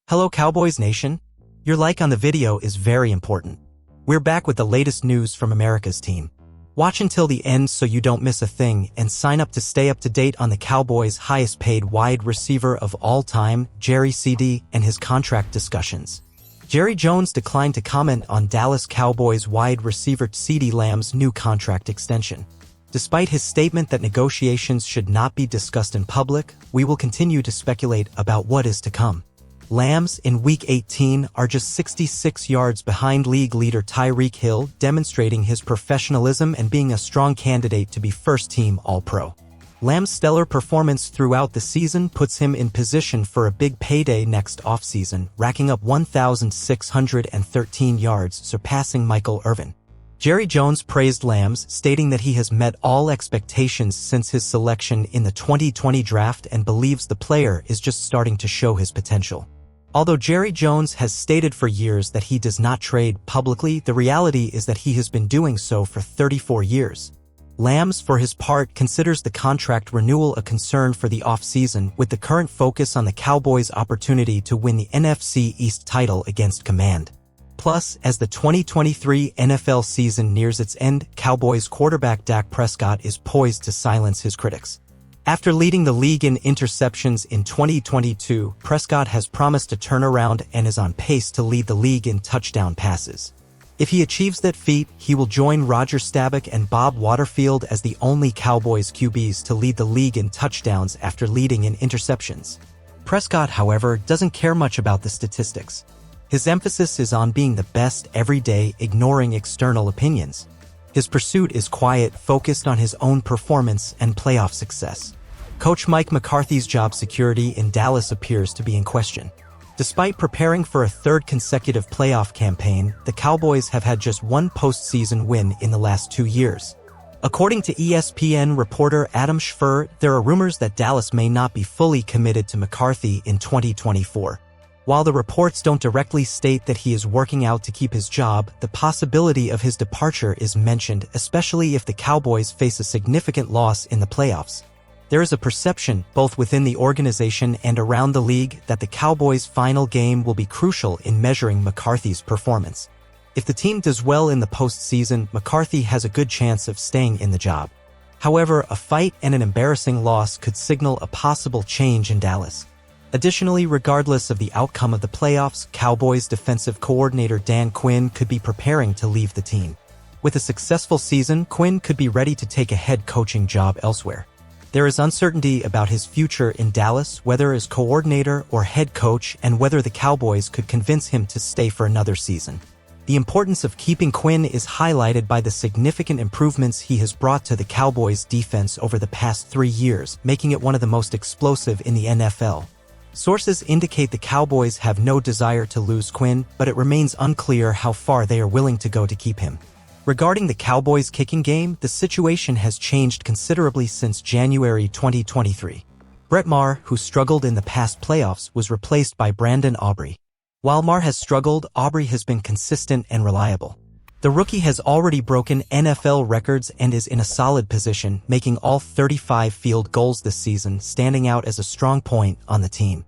Hello Cowboys Nation. Your like on the video is very important. We're back with the latest news from America's team. Watch until the end so you don't miss a thing and sign up to stay up to date on the Cowboys' highest paid wide receiver of all time, Jerry ceedee, and his contract discussions. Jerry Jones declined to comment on Dallas Cowboys wide receiver CeeDee Lamb's new contract extension. Despite his statement that negotiations should not be discussed in public, we will continue to speculate about what is to come. Lambs in Week 18 are just 66 yards behind league leader Tyreek Hill, demonstrating his professionalism and being a strong candidate to be first-team All-Pro. Lamb's stellar performance throughout the season puts him in position for a big payday next offseason, racking up 1,613 yards, surpassing Michael Irvin. Jerry Jones praised Lambs, stating that he has met all expectations since his selection in the 2020 draft and believes the player is just starting to show his potential. Although Jerry Jones has stated for years that he does not trade publicly, the reality is that he has been doing so for 34 years. Lambs, for his part, considers the contract renewal a concern for the offseason, with the current focus on the Cowboys' opportunity to win the NFC East title against Command. Plus, as the 2023 NFL season nears its end, Cowboys quarterback Dak Prescott is poised to silence his critics. After leading the league in interceptions in 2022, Prescott has promised a turnaround and is on pace to lead the league in touchdown passes. If he achieves that feat, he will join Roger Staubach and Bob Waterfield as the only Cowboys QBs to lead the league in touchdowns after leading in interceptions. Prescott, however, doesn't care much about the statistics. His emphasis is on being the best every day, ignoring external opinions. His pursuit is quiet, focused on his own performance and playoff success. Coach Mike McCarthy's job security in Dallas appears to be in question. Despite preparing for a third consecutive playoff campaign, the Cowboys have had just one postseason win in the last 2 years. According to ESPN reporter Adam Schefter, there are rumors that Dallas may not be fully committed to McCarthy in 2024. While the reports don't directly state that he is working out to keep his job, the possibility of his departure is mentioned, especially if the Cowboys face a significant loss in the playoffs. There is a perception, both within the organization and around the league, that the Cowboys' final game will be crucial in measuring McCarthy's performance. If the team does well in the postseason, McCarthy has a good chance of staying in the job. However, a fight and an embarrassing loss could signal a possible change in Dallas. Additionally, regardless of the outcome of the playoffs, Cowboys defensive coordinator Dan Quinn could be preparing to leave the team. With a successful season, Quinn could be ready to take a head coaching job elsewhere. There is uncertainty about his future in Dallas, whether as coordinator or head coach, and whether the Cowboys could convince him to stay for another season. The importance of keeping Quinn is highlighted by the significant improvements he has brought to the Cowboys' defense over the past 3 years, making it one of the most explosive in the NFL. Sources indicate the Cowboys have no desire to lose Quinn, but it remains unclear how far they are willing to go to keep him. Regarding the Cowboys' kicking game, the situation has changed considerably since January 2023. Brett Maher, who struggled in the past playoffs, was replaced by Brandon Aubrey. While Maher has struggled, Aubrey has been consistent and reliable. The rookie has already broken NFL records and is in a solid position, making all 35 field goals this season, standing out as a strong point on the team.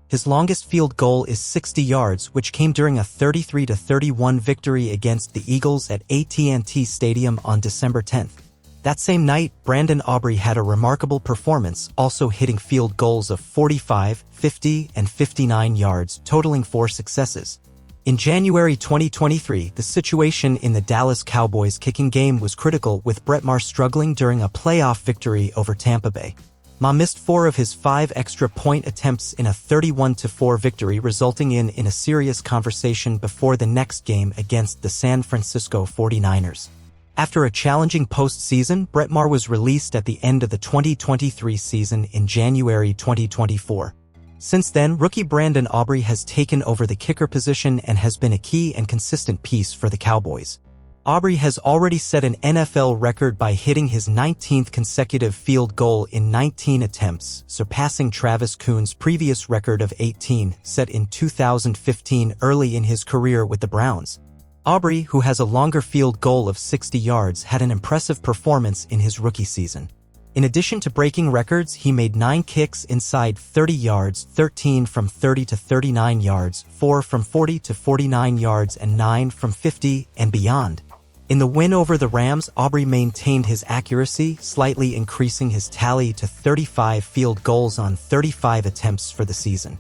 His longest field goal is 60 yards, which came during a 33-31 victory against the Eagles at AT&T Stadium on December 10th. That same night, Brandon Aubrey had a remarkable performance, also hitting field goals of 45, 50, and 59 yards, totaling 4 successes. In January 2023, the situation in the Dallas Cowboys kicking game was critical, with Brett Maher struggling during a playoff victory over Tampa Bay. Maher missed 4 of his 5 extra point attempts in a 31-4 victory, resulting in a serious conversation before the next game against the San Francisco 49ers. After a challenging postseason, Brett Maher was released at the end of the 2023 season in January 2024. Since then, rookie Brandon Aubrey has taken over the kicker position and has been a key and consistent piece for the Cowboys. Aubrey has already set an NFL record by hitting his 19th consecutive field goal in 19 attempts, surpassing Travis Coon's previous record of 18, set in 2015 early in his career with the Browns. Aubrey, who has a longer field goal of 60 yards, had an impressive performance in his rookie season. In addition to breaking records, he made 9 kicks inside 30 yards, 13 from 30 to 39 yards, 4 from 40 to 49 yards, and 9 from 50 and beyond. In the win over the Rams, Aubrey maintained his accuracy, slightly increasing his tally to 35 field goals on 35 attempts for the season.